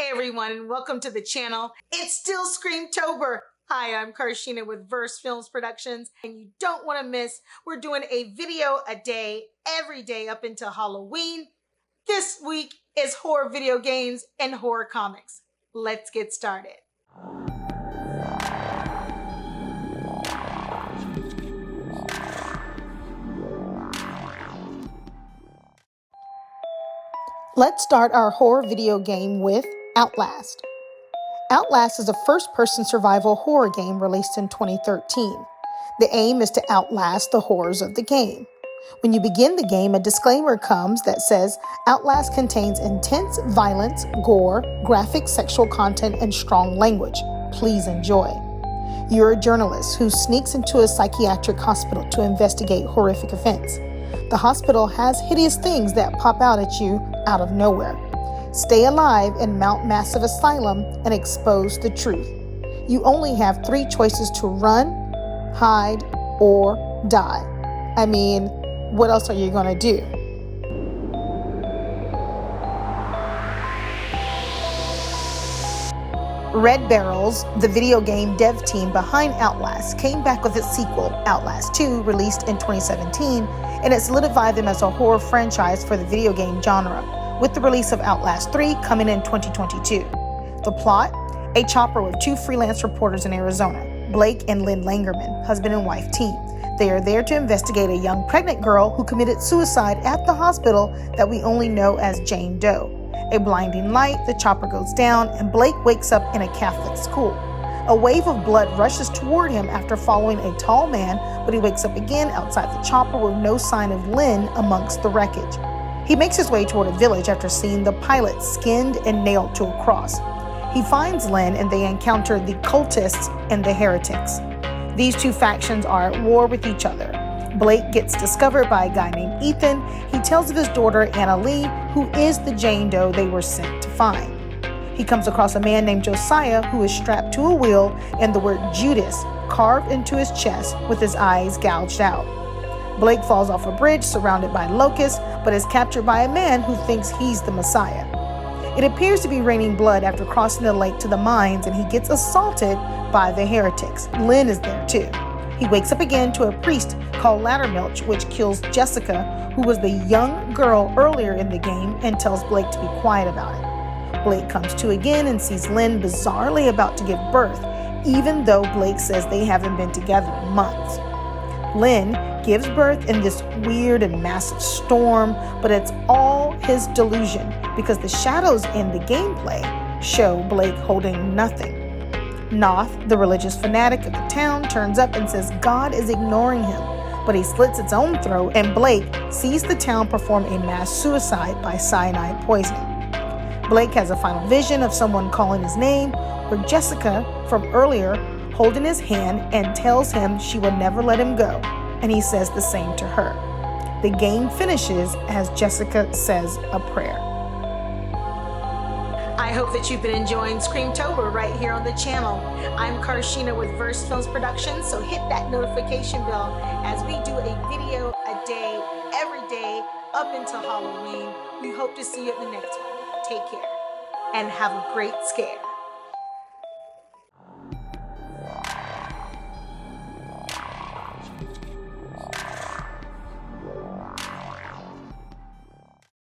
Hey everyone, and welcome to the channel. It's still Screamtober. Hi, I'm Carshénah with Versefilmsproductions, and you don't want to miss, we're doing a video a day, every day up until Halloween. This week is horror video games and horror comics. Let's get started. Let's start our horror video game with Outlast. Outlast is a first-person survival horror game released in 2013. The aim is to outlast the horrors of the game. When you begin the game, a disclaimer comes that says Outlast contains intense violence, gore, graphic sexual content, and strong language. Please enjoy. You're a journalist who sneaks into a psychiatric hospital to investigate horrific events. The hospital has hideous things that pop out at you out of nowhere. Stay alive in Mount Massive Asylum and expose the truth. You only have 3 choices to run, hide, or die. I mean, what else are you going to do? Red Barrels, the video game dev team behind Outlast, came back with its sequel, Outlast 2, released in 2017, and it solidified them as a horror franchise for the video game genre, with the release of Outlast 3 coming in 2022. The plot? A chopper with 2 freelance reporters in Arizona, Blake and Lynn Langerman, husband and wife team. They are there to investigate a young pregnant girl who committed suicide at the hospital that we only know as Jane Doe. A blinding light, the chopper goes down, and Blake wakes up in a Catholic school. A wave of blood rushes toward him after following a tall man, but he wakes up again outside the chopper with no sign of Lynn amongst the wreckage. He makes his way toward a village after seeing the pilot skinned and nailed to a cross. He finds Lynn and they encounter the cultists and the heretics. These 2 factions are at war with each other. Blake gets discovered by a guy named Ethan. He tells of his daughter Anna Lee, who is the Jane Doe they were sent to find. He comes across a man named Josiah who is strapped to a wheel and the word Judas carved into his chest with his eyes gouged out. Blake falls off a bridge surrounded by locusts, but is captured by a man who thinks he's the Messiah. It appears to be raining blood after crossing the lake to the mines, and he gets assaulted by the heretics. Lynn is there too. He wakes up again to a priest called Laddermilch, which kills Jessica, who was the young girl earlier in the game, and tells Blake to be quiet about it. Blake comes to again and sees Lynn bizarrely about to give birth, even though Blake says they haven't been together in months. Lynn gives birth in this weird and massive storm, but it's all his delusion because the shadows in the gameplay show Blake holding nothing. Noth, the religious fanatic of the town, turns up and says God is ignoring him, but he slits its own throat, and Blake sees the town perform a mass suicide by cyanide poisoning. Blake has a final vision of someone calling his name, or Jessica from earlier, holding his hand and tells him she will never let him go, and he says the same to her. The game finishes as Jessica says a prayer. I hope that you've been enjoying Screamtober right here on the channel. I'm Carshénah with Versefilmsproductions, so hit that notification bell as we do a video a day, every day, up until Halloween. We hope to see you at the next one. Take care and have a great scare.